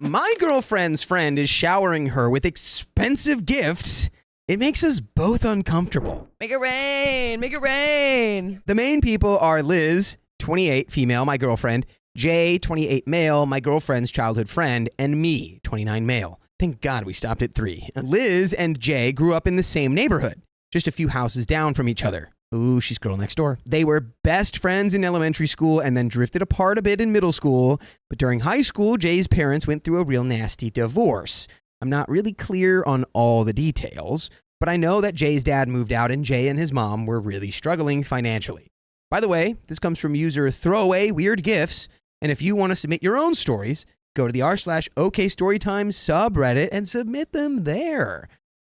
my girlfriend's friend is showering her with expensive gifts. It makes us both uncomfortable. Make it rain. Make it rain. The main people are Liz, 28, female, my girlfriend, Jay, 28, male, my girlfriend's childhood friend, and me, 29, male. Thank God we stopped at 3. Liz and Jay grew up in the same neighborhood, just a few houses down from each other. Ooh, she's girl next door. They were best friends in elementary school and then drifted apart a bit in middle school. But during high school, Jay's parents went through a real nasty divorce. I'm not really clear on all the details, but I know that Jay's dad moved out and Jay and his mom were really struggling financially. By the way, this comes from user Throwaway Weird Gifts. And if you want to submit your own stories, go to the r/OKStorytime subreddit and submit them there.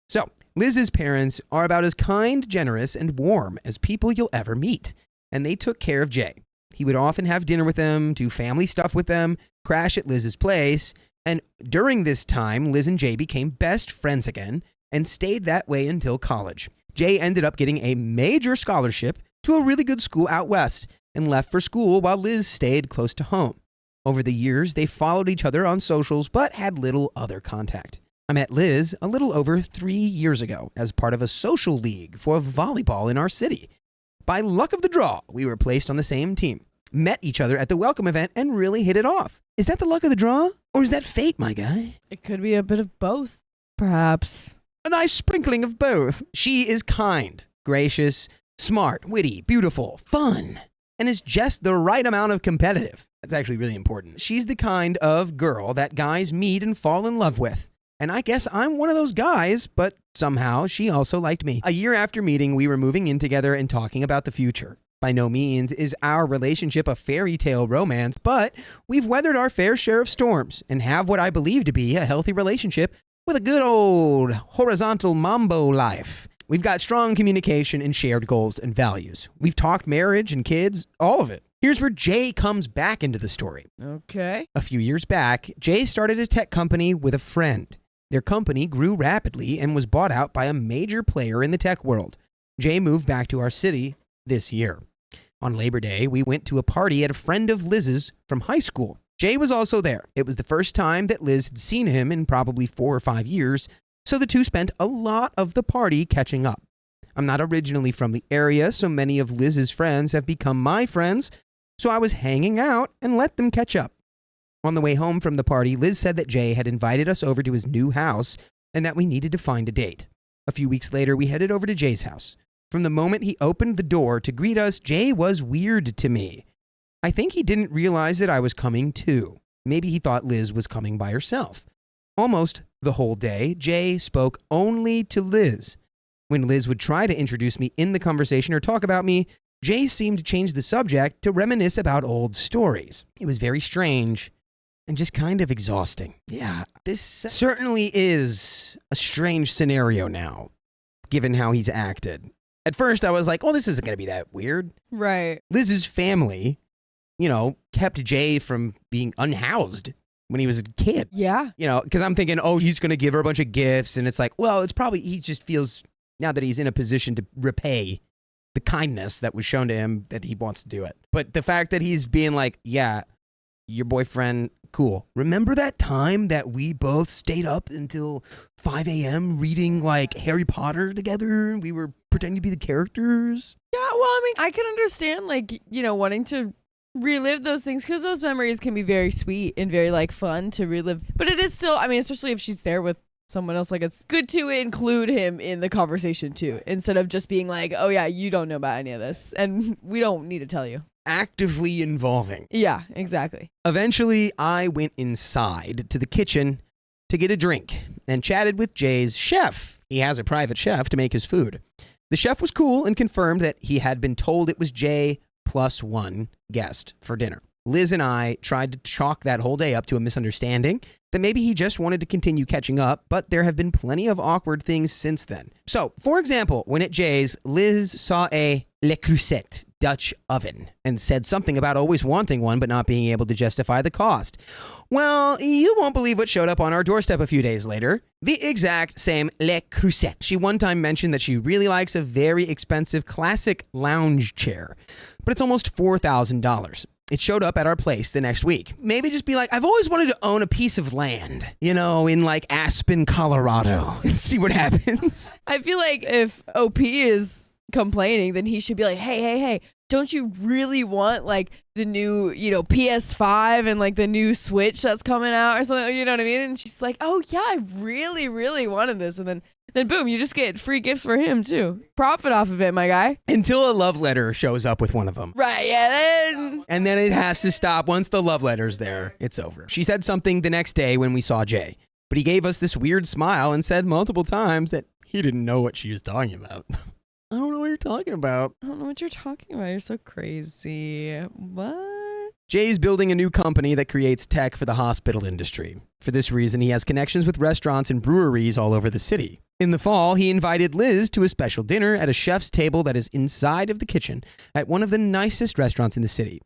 So, Liz's parents are about as kind, generous, and warm as people you'll ever meet. And they took care of Jay. He would often have dinner with them, do family stuff with them, crash at Liz's place. And during this time, Liz and Jay became best friends again and stayed that way until college. Jay ended up getting a major scholarship to a really good school out west and left for school while Liz stayed close to home. Over the years, they followed each other on socials but had little other contact. I met Liz a little over 3 years ago as part of a social league for volleyball in our city. By luck of the draw, we were placed on the same team, met each other at the welcome event, and really hit it off. Is that the luck of the draw? Or is that fate, my guy? It could be a bit of both, perhaps. A nice sprinkling of both. She is kind, gracious, smart, witty, beautiful, fun, and is just the right amount of competitive. That's actually really important. She's the kind of girl that guys meet and fall in love with. And I guess I'm one of those guys, but somehow she also liked me. A year after meeting, we were moving in together and talking about the future. By no means is our relationship a fairy tale romance, but we've weathered our fair share of storms and have what I believe to be a healthy relationship with a good old horizontal mambo life. We've got strong communication and shared goals and values. We've talked marriage and kids, all of it. Here's where Jay comes back into the story. Okay. A few years back, Jay started a tech company with a friend. Their company grew rapidly and was bought out by a major player in the tech world. Jay moved back to our city this year. On Labor Day, we went to a party at a friend of Liz's from high school. Jay was also there. It was the first time that Liz had seen him in probably 4 or 5 years, so the two spent a lot of the party catching up. I'm not originally from the area, so many of Liz's friends have become my friends, so I was hanging out and let them catch up. On the way home from the party, Liz said that Jay had invited us over to his new house and that we needed to find a date. A few weeks later, we headed over to Jay's house. From the moment he opened the door to greet us, Jay was weird to me. I think he didn't realize that I was coming too. Maybe he thought Liz was coming by herself. Almost the whole day, Jay spoke only to Liz. When Liz would try to introduce me in the conversation or talk about me, Jay seemed to change the subject to reminisce about old stories. It was very strange and just kind of exhausting. Yeah, this certainly is a strange scenario now, given how he's acted. At first, I was like, oh, this isn't going to be that weird. Right. Liz's family, kept Jay from being unhoused when he was a kid. Yeah. Because I'm thinking, oh, he's going to give her a bunch of gifts. And it's like, well, it's probably, he just feels now that he's in a position to repay the kindness that was shown to him that he wants to do it. But the fact that he's being like, yeah, your boyfriend, cool. Remember that time that we both stayed up until 5 a.m. reading like Harry Potter together? We were pretending to be the characters. Yeah, well, I mean, I can understand wanting to relive those things because those memories can be very sweet and very fun to relive. But it is still, I mean, especially if she's there with someone else, it's good to include him in the conversation too, instead of just being like, oh yeah, you don't know about any of this and we don't need to tell you. Actively involving. Yeah, exactly. Eventually, I went inside to the kitchen to get a drink and chatted with Jay's chef. He has a private chef to make his food. The chef was cool and confirmed that he had been told it was Jay plus one guest for dinner. Liz and I tried to chalk that whole day up to a misunderstanding that maybe he just wanted to continue catching up, but there have been plenty of awkward things since then. So, for example, when at Jay's, Liz saw a Le Creuset Dutch oven and said something about always wanting one but not being able to justify the cost. Well, you won't believe what showed up on our doorstep a few days later. The exact same Le Creuset. She one time mentioned that she really likes a very expensive classic lounge chair, but it's almost $4,000. It showed up at our place the next week. Maybe just be like, I've always wanted to own a piece of land, in like Aspen, Colorado. See what happens. I feel like if OP is complaining, then he should be like, hey, don't you really want like the new, PS5 and like the new Switch that's coming out or something? You know what I mean? And she's like, oh yeah, I really, really wanted this. And then boom, you just get free gifts for him too. Profit off of it, my guy. Until a love letter shows up with one of them. Right, yeah. And then it has to stop. Once the love letter's there, it's over. She said something the next day when we saw Jay, but he gave us this weird smile and said multiple times that he didn't know what she was talking about. I don't know what you're talking about. I don't know what you're talking about. You're so crazy. What? Jay's building a new company that creates tech for the hospital industry. For this reason, he has connections with restaurants and breweries all over the city. In the fall, he invited Liz to a special dinner at a chef's table that is inside of the kitchen at one of the nicest restaurants in the city.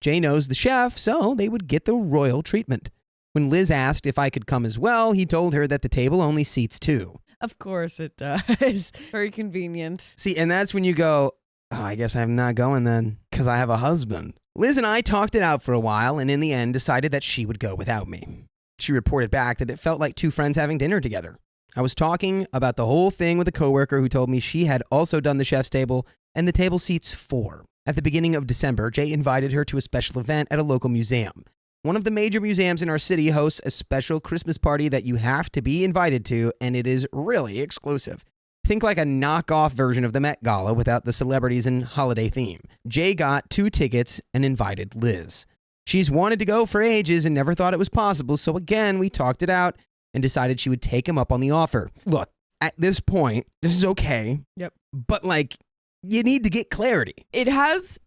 Jay knows the chef, so they would get the royal treatment. When Liz asked if I could come as well, he told her that the table only seats 2. Of course it does. Very convenient. See, and that's when you go, oh, I guess I'm not going then, because I have a husband. Liz and I talked it out for a while, and in the end decided that she would go without me. She reported back that it felt like 2 friends having dinner together. I was talking about the whole thing with a coworker who told me she had also done the chef's table, and the table seats 4. At the beginning of December, Jay invited her to a special event at a local museum. One of the major museums in our city hosts a special Christmas party that you have to be invited to, and it is really exclusive. Think like a knockoff version of the Met Gala without the celebrities and holiday theme. Jay got 2 tickets and invited Liz. She's wanted to go for ages and never thought it was possible, so again, we talked it out and decided she would take him up on the offer. Look, at this point, this is okay. Yep. But you need to get clarity. It has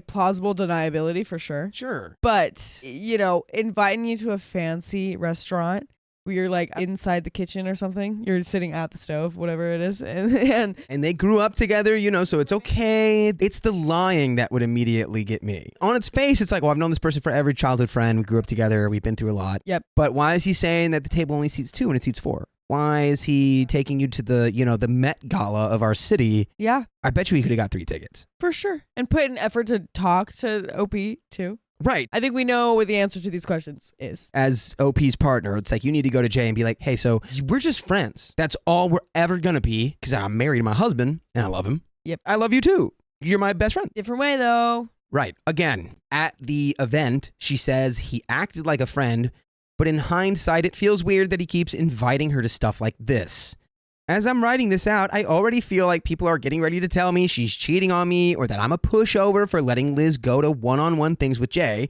plausible deniability for sure. Sure. But, inviting you to a fancy restaurant where you're inside the kitchen or something, you're sitting at the stove, whatever it is. And they grew up together, so it's okay. It's the lying that would immediately get me. On its face, it's like, well, I've known this person forever, childhood friend. We grew up together. We've been through a lot. Yep. But why is he saying that the table only seats 2 and it seats 4? Why is he taking you to the Met Gala of our city? Yeah. I bet you he could have got 3 tickets. For sure. And put an effort to talk to OP too. Right. I think we know what the answer to these questions is. As OP's partner, it's like you need to go to Jay and be like, hey, so we're just friends. That's all we're ever going to be because I'm married to my husband and I love him. Yep. I love you too. You're my best friend. Different way though. Right. Again, at the event, she says he acted like a friend, but in hindsight, it feels weird that he keeps inviting her to stuff like this. As I'm writing this out, I already feel like people are getting ready to tell me she's cheating on me or that I'm a pushover for letting Liz go to one-on-one things with Jay,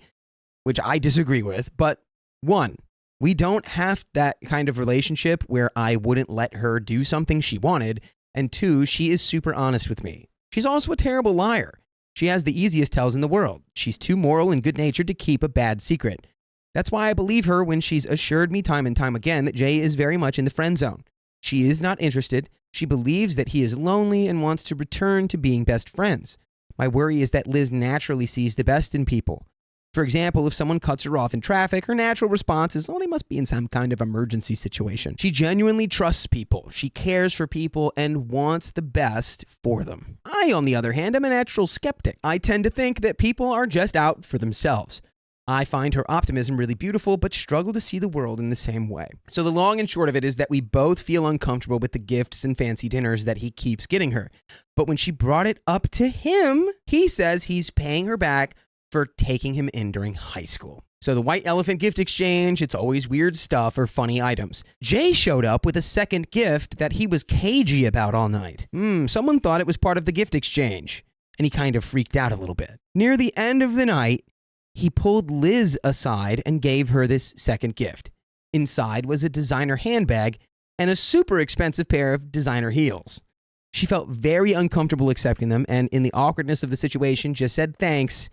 which I disagree with. But 1, we don't have that kind of relationship where I wouldn't let her do something she wanted. And 2, she is super honest with me. She's also a terrible liar. She has the easiest tells in the world. She's too moral and good-natured to keep a bad secret. That's why I believe her when she's assured me time and time again that Jay is very much in the friend zone. She is not interested. She believes that he is lonely and wants to return to being best friends. My worry is that Liz naturally sees the best in people. For example, if someone cuts her off in traffic, her natural response is, oh, they must be in some kind of emergency situation. She genuinely trusts people. She cares for people and wants the best for them. I, on the other hand, am a natural skeptic. I tend to think that people are just out for themselves. I find her optimism really beautiful, but struggle to see the world in the same way. So the long and short of it is that we both feel uncomfortable with the gifts and fancy dinners that he keeps getting her. But when she brought it up to him, he says he's paying her back for taking him in during high school. So the white elephant gift exchange, it's always weird stuff or funny items. Jay showed up with a second gift that he was cagey about all night. Someone thought it was part of the gift exchange, and he kind of freaked out a little bit. Near the end of the night, he pulled Liz aside and gave her this second gift. Inside was a designer handbag and a super expensive pair of designer heels. She felt very uncomfortable accepting them and in the awkwardness of the situation just said thanks,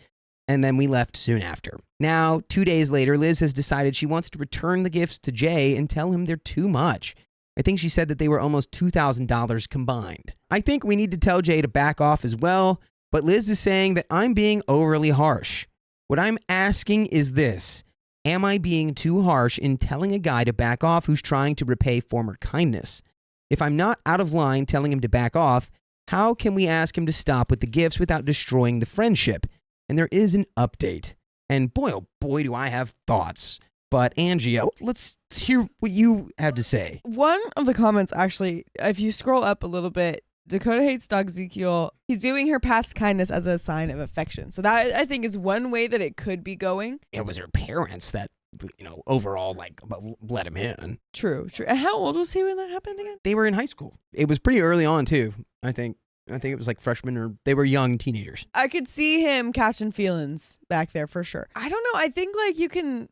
and then we left soon after. Now, 2 days later, Liz has decided she wants to return the gifts to Jay and tell him they're too much. I think she said that they were almost $2,000 combined. I think we need to tell Jay to back off as well, but Liz is saying that I'm being overly harsh. What I'm asking is this: am I being too harsh in telling a guy to back off who's trying to repay former kindness? If I'm not out of line telling him to back off, how can we ask him to stop with the gifts without destroying the friendship? and there is an update. And boy, oh boy, do I have thoughts. But Angie, let's hear what you have to say. One of the comments, actually, if you scroll up a little bit, Dakota hates dog Ezekiel. He's doing her past kindness as a sign of affection. So that, I think, is one way that it could be going. It was her parents that, overall, let him in. True. And how old was he when that happened again? They were in high school. It was pretty early on, too, I think. I think it was like freshmen, or they were young teenagers. I could see him catching feelings back there for sure. I don't know. I think you can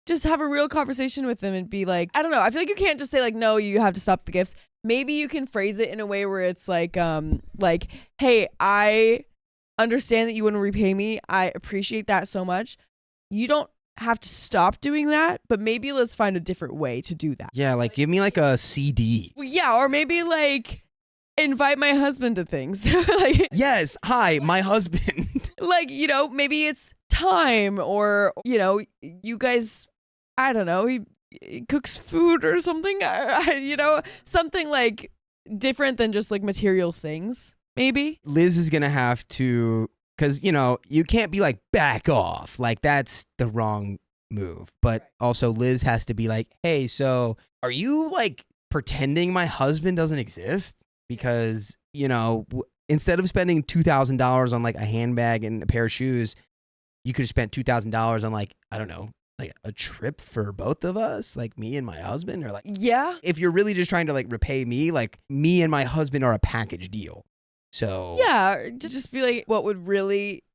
just have a real conversation with them and be like, I don't know. I feel like you can't just say no, you have to stop the gifts. Maybe you can phrase it in a way where it's like, hey, I understand that you want to repay me. I appreciate that so much. You don't have to stop doing that, but maybe let's find a different way to do that. Yeah, give me a CD. Well, yeah, or maybe invite my husband to things. Yes, hi, my husband. Maybe it's time, or, you guys, I don't know, he cooks food or something, something different than just material things, maybe. Liz is going to have to, because, you can't be back off. That's the wrong move. But also Liz has to be hey, so are you pretending my husband doesn't exist? Because, instead of spending $2,000 on a handbag and a pair of shoes, you could have spent $2,000 on I don't know, a trip for both of us, me and my husband, or yeah. If you're really just trying to repay me, me and my husband are a package deal. So yeah, to just be what would really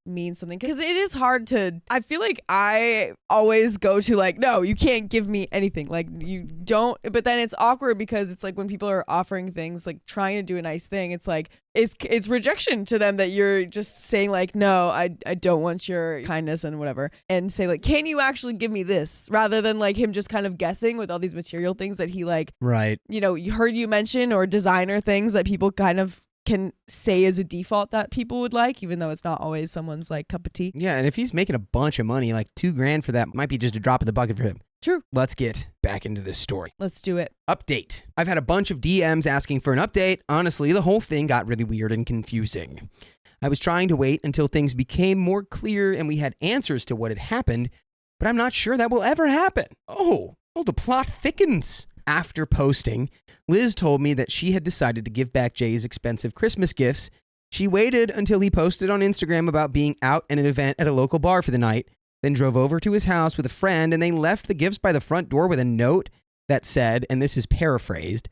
mean something, because it is hard to, I feel I always go to no, you can't give me anything, you don't, but then it's awkward because it's when people are offering things, trying to do a nice thing, it's it's rejection to them that you're just saying no, I don't want your kindness and whatever, and say can you actually give me this, rather than him just kind of guessing with all these material things that he right, you heard you mention, or designer things that people kind of can say as a default that people would even though it's not always someone's cup of tea. Yeah, and if he's making a bunch of money, $2,000 for that might be just a drop in the bucket for him. True. Let's get back into this story. Let's do it. Update. I've had a bunch of DMs asking for an update. Honestly, the whole thing got really weird and confusing. I was trying to wait until things became more clear and we had answers to what had happened, but I'm not sure that will ever happen. Oh, the plot thickens. After posting, Liz told me that she had decided to give back Jay's expensive Christmas gifts. She waited until he posted on Instagram about being out at an event at a local bar for the night, then drove over to his house with a friend, and they left the gifts by the front door with a note that said, and this is paraphrased,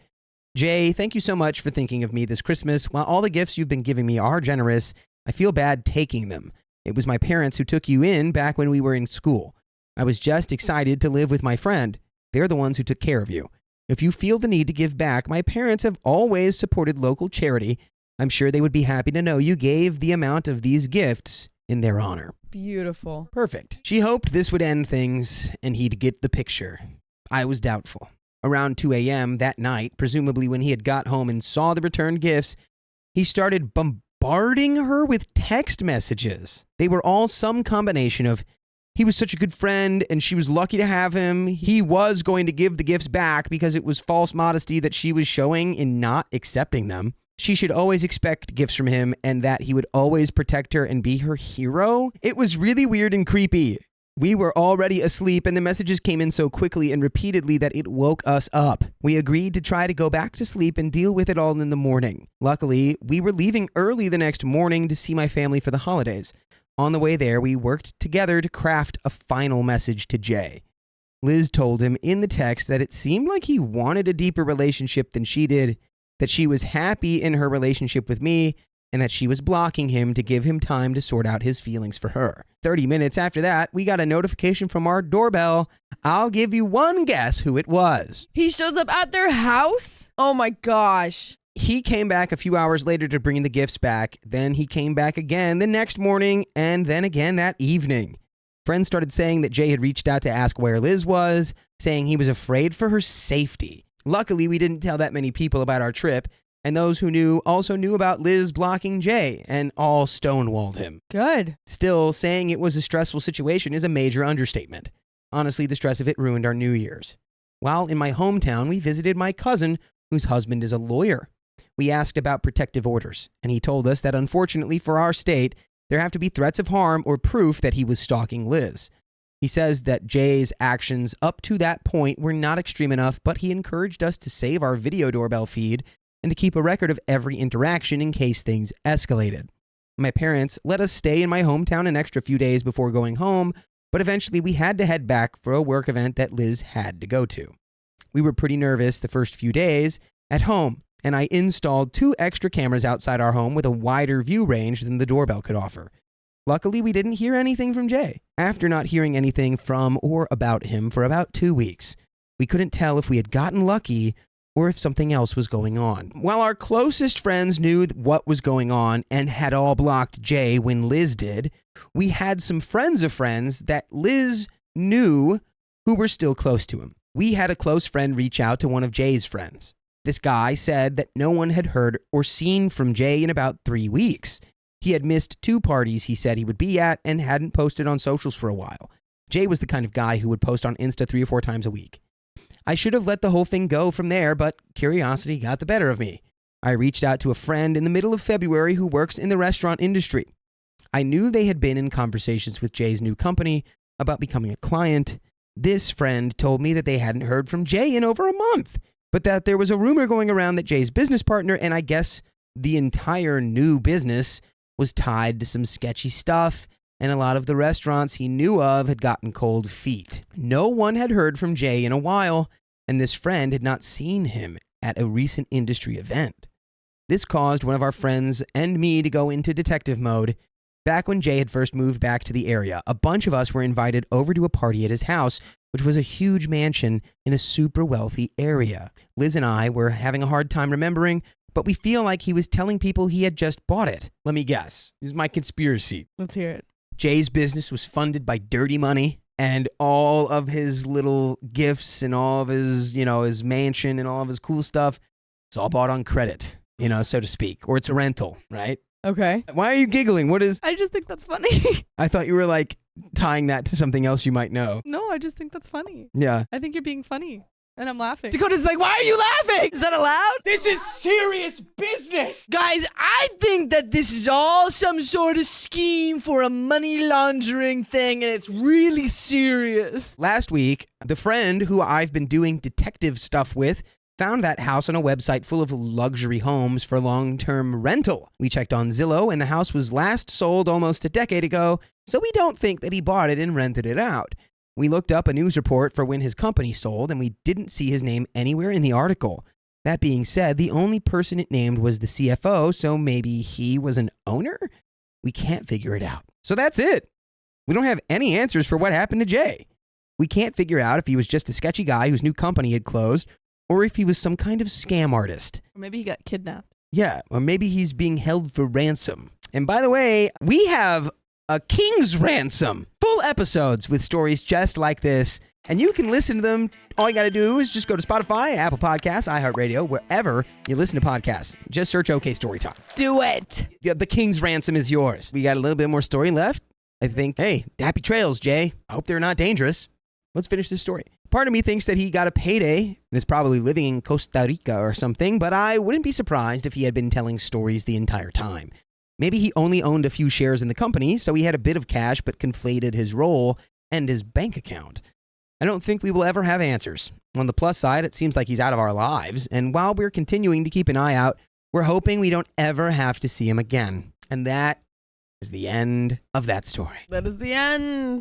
"Jay, thank you so much for thinking of me this Christmas. While all the gifts you've been giving me are generous, I feel bad taking them. It was my parents who took you in back when we were in school. I was just excited to live with my friend. They're the ones who took care of you. If you feel the need to give back, my parents have always supported local charity. I'm sure they would be happy to know you gave the amount of these gifts in their honor." Beautiful. Perfect. She hoped this would end things and he'd get the picture. I was doubtful. Around 2 a.m. that night, presumably when he had got home and saw the returned gifts, he started bombarding her with text messages. They were all some combination of, he was such a good friend and she was lucky to have him. He was going to give the gifts back because it was false modesty that she was showing in not accepting them. She should always expect gifts from him and that he would always protect her and be her hero. It was really weird and creepy. We were already asleep and the messages came in so quickly and repeatedly that it woke us up. We agreed to try to go back to sleep and deal with it all in the morning. Luckily, we were leaving early the next morning to see my family for the holidays. On the way there, we worked together to craft a final message to Jay. Liz told him in the text that it seemed like he wanted a deeper relationship than she did, that she was happy in her relationship with me, and that she was blocking him to give him time to sort out his feelings for her. 30 minutes after that, we got a notification from our doorbell. I'll give you one guess who it was. He shows up at their house? Oh my gosh. He came back a few hours later to bring the gifts back. Then he came back again the next morning, and then again that evening. Friends started saying that Jay had reached out to ask where Liz was, saying he was afraid for her safety. Luckily, we didn't tell that many people about our trip, and those who knew also knew about Liz blocking Jay, and all stonewalled him. Good. Still, saying it was a stressful situation is a major understatement. Honestly, the stress of it ruined our New Year's. While in my hometown, we visited my cousin, whose husband is a lawyer. We asked about protective orders, and he told us that unfortunately for our state, There have to be threats of harm or proof that he was stalking Liz. He says that Jay's actions up to that point were not extreme enough, but he encouraged us to save our video doorbell feed and to keep a record of every interaction in case things escalated. My parents let us stay in my hometown an extra few days before going home, but eventually we had to head back for a work event that Liz had to go to. We were pretty nervous the first few days at home, and I installed 2 extra cameras outside our home with a wider view range than the doorbell could offer. Luckily, we didn't hear anything from Jay. After not hearing anything from or about him for about 2 weeks, we couldn't tell if we had gotten lucky or if something else was going on. While our closest friends knew what was going on and had all blocked Jay when Liz did, we had some friends of friends that Liz knew who were still close to him. We had a close friend reach out to one of Jay's friends. This guy said that no one had heard or seen from Jay in about 3 weeks. He had missed 2 parties he said he would be at and hadn't posted on socials for a while. Jay was the kind of guy who would post on Insta 3 or 4 times a week. I should have let the whole thing go from there, but curiosity got the better of me. I reached out to a friend in the middle of February who works in the restaurant industry. I knew they had been in conversations with Jay's new company about becoming a client. This friend told me that they hadn't heard from Jay in over a month, but that there was a rumor going around that Jay's business partner, and I guess the entire new business, was tied to some sketchy stuff, and a lot of the restaurants he knew of had gotten cold feet. No one had heard from Jay in a while, and this friend had not seen him at a recent industry event. This caused one of our friends and me to go into detective mode. Back when Jay had first moved back to the area, a bunch of us were invited over to a party at his house, which was a huge mansion in a super wealthy area. Liz and I were having a hard time remembering, but we feel like he was telling people he had just bought it. Let me guess. This is my conspiracy. Let's hear it. Jay's business was funded by dirty money, and all of his little gifts and all of his, his mansion and all of his cool stuff, it's all bought on credit, so to speak, or it's a rental, right? Okay. Why are you giggling? What is... I just think that's funny. I thought you were like tying that to something else you might know. No, I just think that's funny. Yeah. I think you're being funny. And I'm laughing. Dakota's like, why are you laughing? Is that allowed? This is serious business. Guys, I think that this is all some sort of scheme for a money laundering thing, and it's really serious. Last week, the friend who I've been doing detective stuff with found that house on a website full of luxury homes for long-term rental. We checked on Zillow, and the house was last sold almost a decade ago, so we don't think that he bought it and rented it out. We looked up a news report for when his company sold, and we didn't see his name anywhere in the article. That being said, the only person it named was the CFO, so maybe he was an owner? We can't figure it out. So that's it. We don't have any answers for what happened to Jay. We can't figure out if he was just a sketchy guy whose new company had closed, or if he was some kind of scam artist. Or maybe he got kidnapped. Yeah, or maybe he's being held for ransom. And by the way, we have a king's ransom. Full episodes with stories just like this, and you can listen to them. All you got to do is just go to Spotify, Apple Podcasts, iHeartRadio, wherever you listen to podcasts. Just search OK Storytime. Do it. The king's ransom is yours. We got a little bit more story left. I think, hey, happy trails, Jay. I hope they're not dangerous. Let's finish this story. Part of me thinks that he got a payday and is probably living in Costa Rica or something, but I wouldn't be surprised if he had been telling stories the entire time. Maybe he only owned a few shares in the company, so he had a bit of cash but conflated his role and his bank account. I don't think we will ever have answers. On the plus side, it seems like he's out of our lives, and while we're continuing to keep an eye out, we're hoping we don't ever have to see him again. And that is the end of that story. That is the end.